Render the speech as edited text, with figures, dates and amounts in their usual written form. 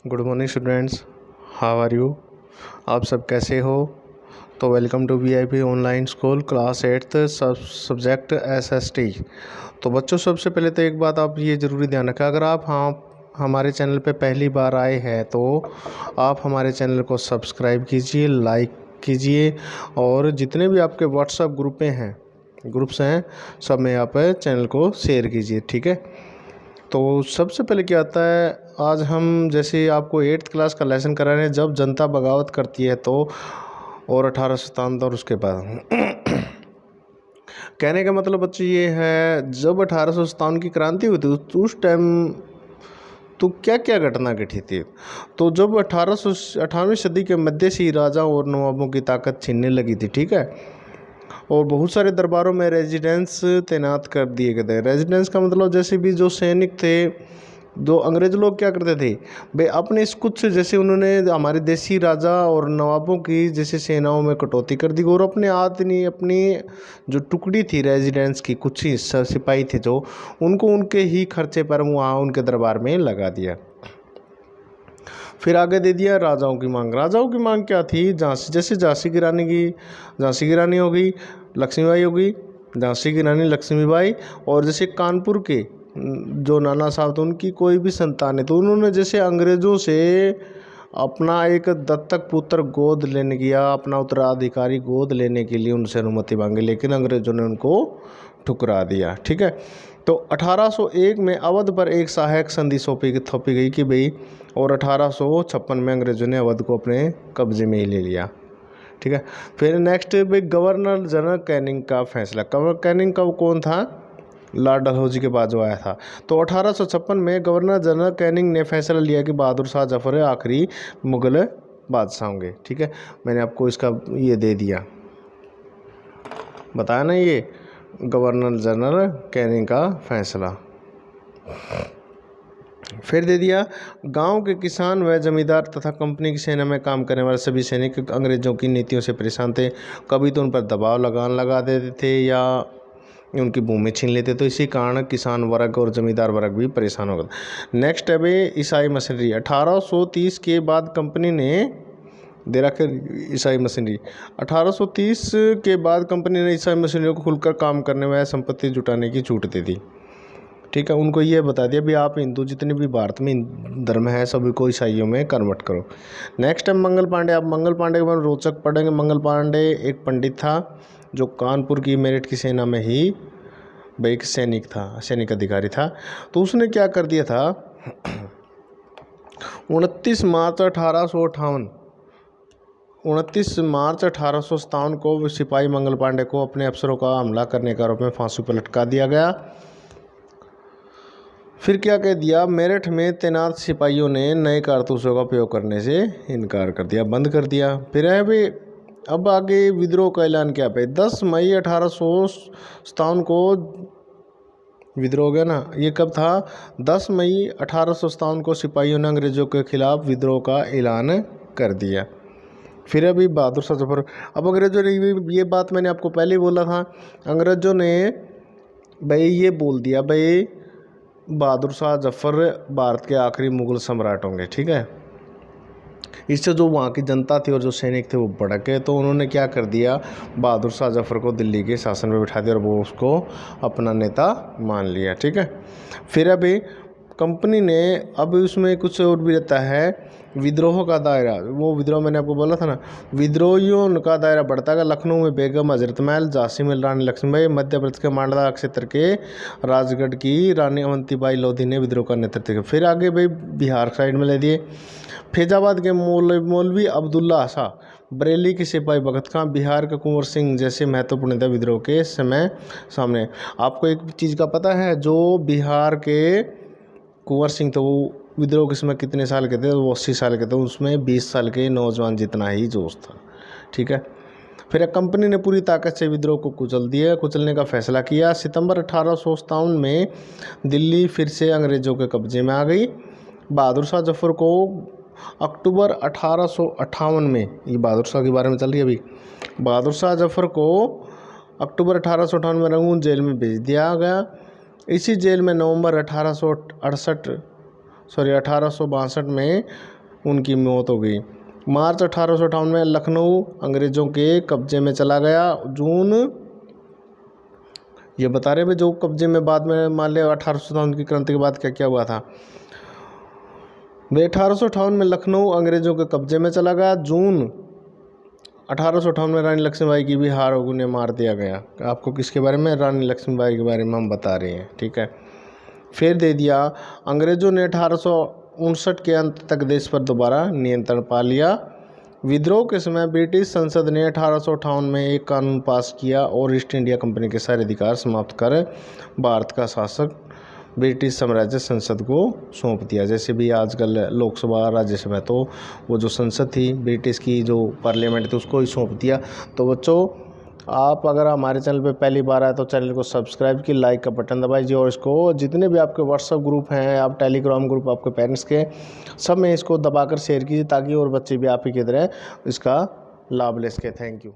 Good morning students, how are you. आप सब कैसे हो। तो welcome to VIP online school class 8th subject SST. तो बच्चों, सबसे पहले तो एक बात आप ये ज़रूरी ध्यान रखें, अगर आप हमारे चैनल पे पहली बार आए हैं तो आप हमारे चैनल को सब्सक्राइब कीजिए, लाइक कीजिए और जितने भी आपके व्हाट्सएप ग्रुप्स हैं सब में आप चैनल को शेयर कीजिए, ठीक है। तो सबसे पहले क्या आता है, आज हम जैसे आपको 8th क्लास का लेसन करा रहे हैं, जब जनता बगावत करती है तो, और 1857 और उसके बाद कहने का मतलब बच्चे ये है, जब 1857 की क्रांति हुई थी तो उस टाइम तो क्या क्या घटना घटी थी। तो जब 18वीं सदी के मध्य से ही राजाओं और नवाबों की ताकत छीनने लगी थी, ठीक है, और बहुत सारे दरबारों में रेजिडेंस तैनात कर दिए गए थे। रेजिडेंस का मतलब जैसे भी जो सैनिक थे, जो अंग्रेज लोग क्या करते थे भाई, अपने कुछ जैसे उन्होंने हमारे देसी राजा और नवाबों की जैसे सेनाओं में कटौती कर दी और अपने आदमी अपनी जो टुकड़ी थी रेजिडेंस की, कुछ ही सिपाही थे जो, उनको उनके ही खर्चे पर वहाँ उनके दरबार में लगा दिया। फिर आगे दे दिया राजाओं की मांग। राजाओं की मांग क्या थी, झांसी, जैसे झांसी की रानी हो गई, लक्ष्मीबाई हो गई, झांसी की रानी लक्ष्मीबाई, और जैसे कानपुर के जो नाना साहब थे उनकी कोई भी संतान है, तो उन्होंने जैसे अंग्रेज़ों से अपना एक दत्तक पुत्र गोद लेने किया, अपना उत्तराधिकारी गोद लेने के लिए उनसे अनुमति मांगी, लेकिन अंग्रेज़ों ने उनको ठुकरा दिया, ठीक है। तो 1801 में अवध पर एक सहायक संधि थोपी गई कि भाई, और 1856 में अंग्रेज़ों ने अवध को अपने कब्जे में ही ले लिया, ठीक है। फिर नेक्स्ट भाई, गवर्नर जनरल कैनिंग का फैसला। गवर्नर कैनिंग का वो कौन था, लॉर्ड डलहौजी के बाद जो आया था। तो 1856 में गवर्नर जनरल कैनिंग ने फैसला लिया कि बहादुर शाह जफर आखिरी मुगल बादशाह होंगे, ठीक है। मैंने आपको इसका ये दे दिया, बताया ना, ये गवर्नर जनरल कैनिंग का फैसला। फिर दे दिया, गांव के किसान व जमींदार तथा कंपनी की सेना में काम करने वाले सभी सैनिक अंग्रेजों की नीतियों से परेशान थे। कभी तो उन पर दबाव लगा देते थे या उनकी भूमि छीन लेते, तो इसी कारण किसान वर्ग और जमींदार वर्ग भी परेशान हो गया। नेक्स्ट है भाई, ईसाई मशीनरी। 1830 के बाद कंपनी ने दे रखा ईसाई मशीनरी। 1830 के बाद कंपनी ने ईसाई मशीनरियों को खुलकर काम करने व संपत्ति जुटाने की छूट दे दी, ठीक है। उनको ये बता दिया भी आप हिंदू जितने भी भारत में धर्म है सभी को ईसाइयों में कन्वर्ट करो। नेक्स्ट है मंगल पांडे। आप मंगल पांडे के बारे में रोचक पढ़ेंगे। मंगल पांडे एक पंडित था जो कानपुर की मेरठ की सेना में ही एक सैनिक अधिकारी था। तो उसने क्या कर दिया था, 29 मार्च 1857 को सिपाही मंगल पांडे को अपने अफसरों का हमला करने के आरोप में फांसी पर लटका दिया गया। फिर क्या कह दिया, मेरठ में तैनात सिपाहियों ने नए कारतूसों का उपयोग करने से इनकार कर दिया, बंद कर दिया। फिर है भाई, अब आगे विद्रोह का ऐलान क्या पे, 10 मई 1857 को विद्रोह हो गया ना। ये कब था, 10 मई 1857 को सिपाहियों ने अंग्रेजों के खिलाफ विद्रोह का ऐलान कर दिया। फिर अभी बहादुर शाह जफर। अब अंग्रेजों ने ये बात मैंने आपको पहले ही बोला था, अंग्रेजों ने भाई ये बोल दिया भाई बहादुर शाह जफर भारत के आखिरी मुगल सम्राट होंगे, ठीक है। इससे जो वहाँ की जनता थी और जो सैनिक थे वो भड़क गए, तो उन्होंने क्या कर दिया, बहादुर शाह जफर को दिल्ली के शासन में बिठा दिया और वो उसको अपना नेता मान लिया, ठीक है। फिर अभी कंपनी ने, अब उसमें कुछ और भी रहता है, विद्रोह का दायरा। वो विद्रोह मैंने आपको बोला था ना, विद्रोहियों का दायरा बढ़ता गया। लखनऊ में बेगम हजरत महल, झांसी में रानी लक्ष्मीबाई, मध्य प्रदेश के मांडला क्षेत्र के राजगढ़ की रानी अवंतीबाई लोधी ने विद्रोह का नेतृत्व किया। फिर आगे भाई बिहार साइड में ले दिए, फैजाबाद के मौलवी अब्दुल्ला शाह, बरेली के सिपाही भगत खां, बिहार के कुंवर सिंह जैसे महत्वपूर्ण नेता विद्रोह के समय सामने। आपको एक चीज़ का पता है, जो बिहार के कुंवर सिंह थे वो विद्रोह के समय कितने साल के थे, वो 80 साल के थे, उसमें 20 साल के नौजवान जितना ही जोश था, ठीक है। फिर कंपनी ने पूरी ताकत से विद्रोह को कुचलने का फैसला किया। सितंबर 1857 में दिल्ली फिर से अंग्रेजों के कब्जे में आ गई। बहादुर शाह जफर को अक्टूबर 1858 में, ये बहादुर शाह के बारे में चल रही है अभी, बहादुर शाह जफर को अक्टूबर 1858 में रंगून जेल में भेज दिया गया। इसी जेल में नवंबर 1862 में उनकी मौत हो गई। मार्च 1858 में लखनऊ अंग्रेज़ों के कब्जे में चला गया। जून, ये बता रहे भाई जो कब्जे में बाद में मान लिया 1857 की क्रांति के बाद क्या क्या हुआ था। वे 1858 में लखनऊ अंग्रेज़ों के कब्जे में चला गया। जून 1858 में रानी लक्ष्मीबाई की भी हार हो उन्हें मार दिया गया। आपको किसके बारे में? रानी लक्ष्मीबाई के बारे में हम बता रहे हैं, ठीक है। फिर दे दिया, अंग्रेज़ों ने 1859 के अंत तक देश पर दोबारा नियंत्रण पा लिया। विद्रोह के समय ब्रिटिश संसद ने 1858 में एक कानून पास किया और ईस्ट इंडिया कंपनी के सारे अधिकार समाप्त कर भारत का शासक ब्रिटिश साम्राज्य संसद को सौंप दिया। जैसे भी आजकल लोकसभा राज्यसभा, तो वो जो संसद थी ब्रिटिश की, जो पार्लियामेंट थी, उसको ही सौंप दिया। तो बच्चों, आप अगर हमारे चैनल पे पहली बार आए तो चैनल को सब्सक्राइब की, लाइक का बटन दबाइए और इसको जितने भी आपके व्हाट्सएप ग्रुप हैं, आप टेलीग्राम ग्रुप आपके पेरेंट्स के, सब में इसको दबाकर शेयर कीजिए ताकि और बच्चे भी आप ही की तरह इसका लाभ ले सके। Thank you.